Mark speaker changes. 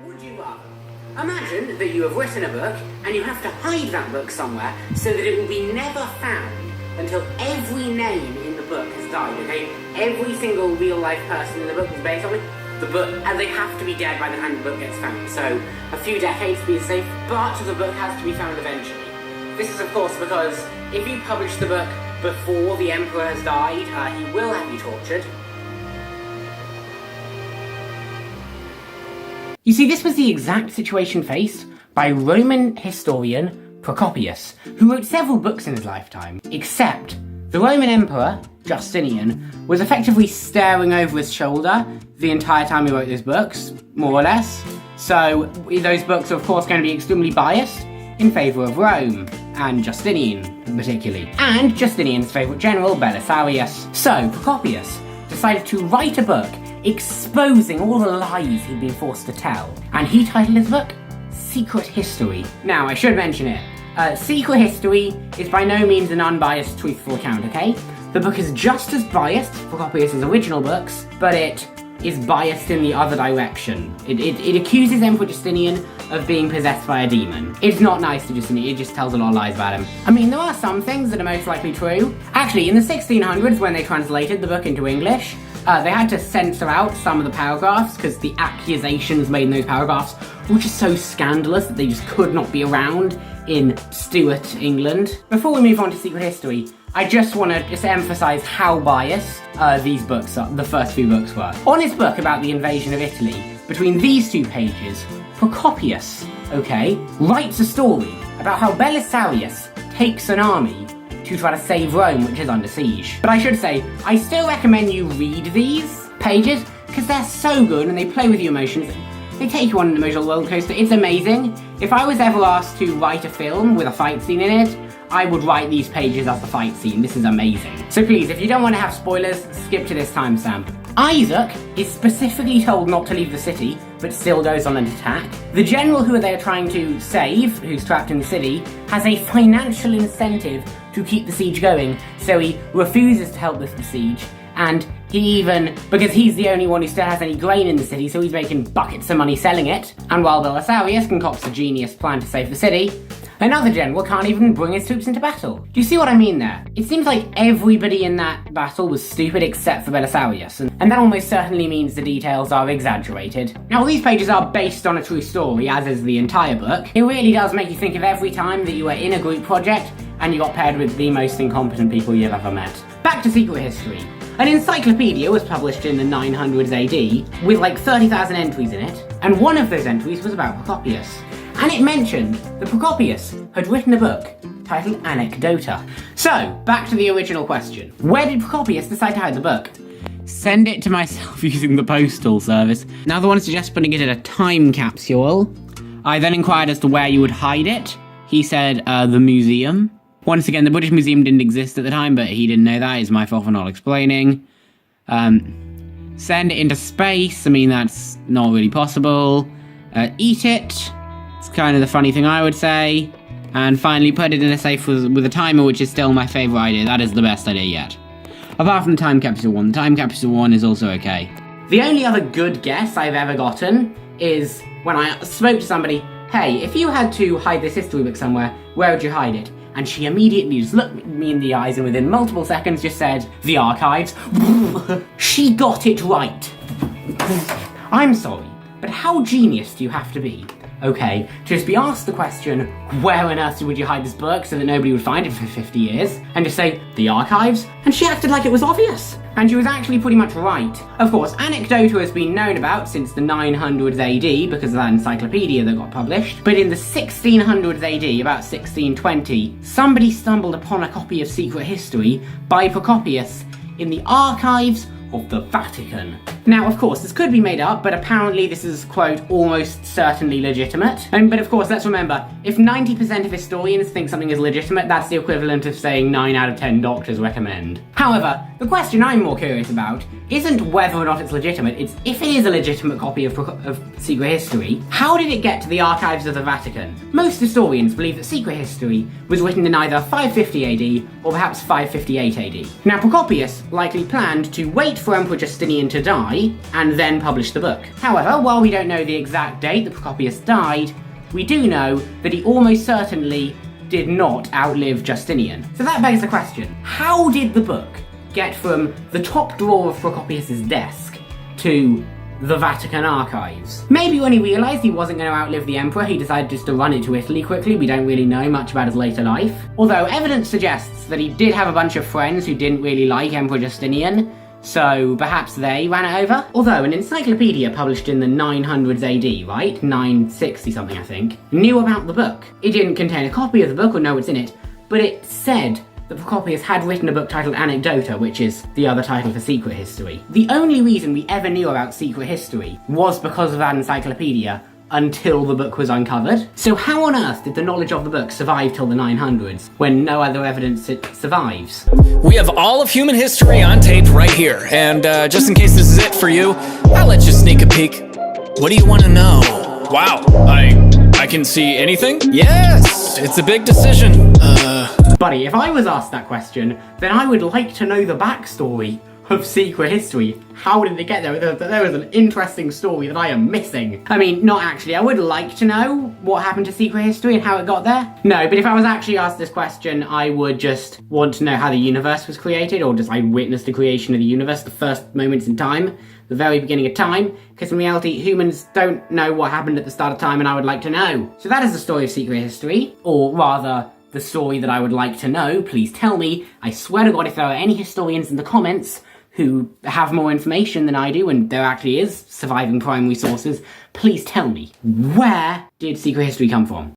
Speaker 1: Would you rather imagine that you have written a book and you have to hide that book somewhere so that it will be never found until every name in the book has died, okay? Every single real-life person in the book is based on it. The book, and they have to be dead by the time the book gets found. So, a few decades to be safe, but the book has to be found eventually. This is, of course, because if you publish the book before the Emperor has died, he will have you tortured. You see, this was the exact situation faced by Roman historian Procopius, who wrote several books in his lifetime, except the Roman Emperor, Justinian, was effectively staring over his shoulder the entire time he wrote his books, more or less. So, those books are of course going to be extremely biased in favour of Rome, and Justinian particularly, and Justinian's favourite general, Belisarius. So, Procopius decided to write a book exposing all the lies he'd been forced to tell, and he titled his book Secret History. Now, I should mention it. Secret History is by no means an unbiased, truthful account, okay? The book is just as biased for Procopius' original books, but it is biased in the other direction. It accuses Emperor Justinian of being possessed by a demon. It's not nice to Justinian, it just tells a lot of lies about him. I mean, there are some things that are most likely true. Actually, in the 1600s, when they translated the book into English, they had to censor out some of the paragraphs because the accusations made in those paragraphs were just so scandalous that they just could not be around in Stuart England. Before we move on to Secret History, I just want to emphasise how biased these books are, the first few books were. On his book about the invasion of Italy, between these two pages, Procopius, okay, writes a story about how Belisarius takes an army to try to save Rome, which is under siege. But I should say, I still recommend you read these pages, because they're so good and they play with your emotions. They take you on an emotional roller coaster. It's amazing. If I was ever asked to write a film with a fight scene in it, I would write these pages as the fight scene. This is amazing. So please, if you don't want to have spoilers, skip to this timestamp. Isaac is specifically told not to leave the city, but still goes on an attack. The general who they are trying to save, who's trapped in the city, has a financial incentive to keep the siege going, so he refuses to help with the siege, and he even, because he's the only one who still has any grain in the city, so he's making buckets of money selling it, and while Belisarius concocts a genius plan to save the city, another general can't even bring his troops into battle. Do you see what I mean there? It seems like everybody in that battle was stupid except for Belisarius, and that almost certainly means the details are exaggerated. Now, these pages are based on a true story, as is the entire book. It really does make you think of every time that you were in a group project and you got paired with the most incompetent people you've ever met. Back to Secret History. An encyclopedia was published in the 900s AD with like 30,000 entries in it, and one of those entries was about Procopius. And it mentioned that Procopius had written a book titled Anecdota. So, back to the original question. Where did Procopius decide to hide the book? Send it to myself using the postal service. Now the one suggests putting it in a time capsule. I then inquired as to where you would hide it. He said, the museum. Once again, the British Museum didn't exist at the time, but he didn't know that. It's my fault for not explaining. Send it into space. I mean, that's not really possible. Eat it. It's kind of the funny thing I would say. And finally, put it in a safe with a timer, which is still my favourite idea. That is the best idea yet. Apart from the time capsule one. The time capsule one is also okay. The only other good guess I've ever gotten is when I spoke to somebody, hey, if you had to hide this history book somewhere, where would you hide it? And she immediately just looked me in the eyes and within multiple seconds just said, the archives. She got it right. I'm sorry, but how genius do you have to be? Okay, to just be asked the question, where on earth would you hide this book so that nobody would find it for 50 years? And just say, the archives? And she acted like it was obvious. And she was actually pretty much right. Of course, Anecdota has been known about since the 900s AD because of that encyclopedia that got published. But in the 1600s AD, about 1620, somebody stumbled upon a copy of Secret History by Procopius in the archives of the Vatican. Now, of course, this could be made up, but apparently this is, quote, almost certainly legitimate. But of course, let's remember, if 90% of historians think something is legitimate, that's the equivalent of saying 9 out of 10 doctors recommend. However, the question I'm more curious about isn't whether or not it's legitimate, it's if it is a legitimate copy of Secret History, how did it get to the archives of the Vatican? Most historians believe that Secret History was written in either 550 AD or perhaps 558 AD. Now, Procopius likely planned to wait for Emperor Justinian to die die and then published the book. However, while we don't know the exact date that Procopius died, we do know that he almost certainly did not outlive Justinian. So that begs the question, how did the book get from the top drawer of Procopius's desk to the Vatican archives? Maybe when he realised he wasn't going to outlive the emperor, he decided just to run it to Italy quickly. We don't really know much about his later life. Although evidence suggests that he did have a bunch of friends who didn't really like Emperor Justinian, so perhaps they ran it over. Although an encyclopedia published in the 900s AD, right? 960 something I think, knew about the book. It didn't contain a copy of the book or know what's in it, but it said that Procopius had written a book titled Anecdota, which is the other title for Secret History. The only reason we ever knew about Secret History was because of that encyclopedia until the book was uncovered. So how on earth did the knowledge of the book survive till the 900s when no other evidence it survives?
Speaker 2: We have all of human history on tape right here, and just in case this is it for you, I'll let you sneak a peek. What do you want to know? Wow, I can see anything? Yes, it's a big decision.
Speaker 1: Buddy, if I was asked that question, then I would like to know the backstory of Secret History. How did it get there? There was an interesting story that I am missing. I mean, not actually. I would like to know what happened to Secret History and how it got there. No, but if I was actually asked this question, I would just want to know how the universe was created, or just I witnessed the creation of the universe, the first moments in time, the very beginning of time, because in reality, humans don't know what happened at the start of time, and I would like to know. So that is the story of Secret History, or rather, the story that I would like to know. Please tell me. I swear to God, if there are any historians in the comments who have more information than I do, and there actually is surviving primary sources, please tell me, where did Secret History come from?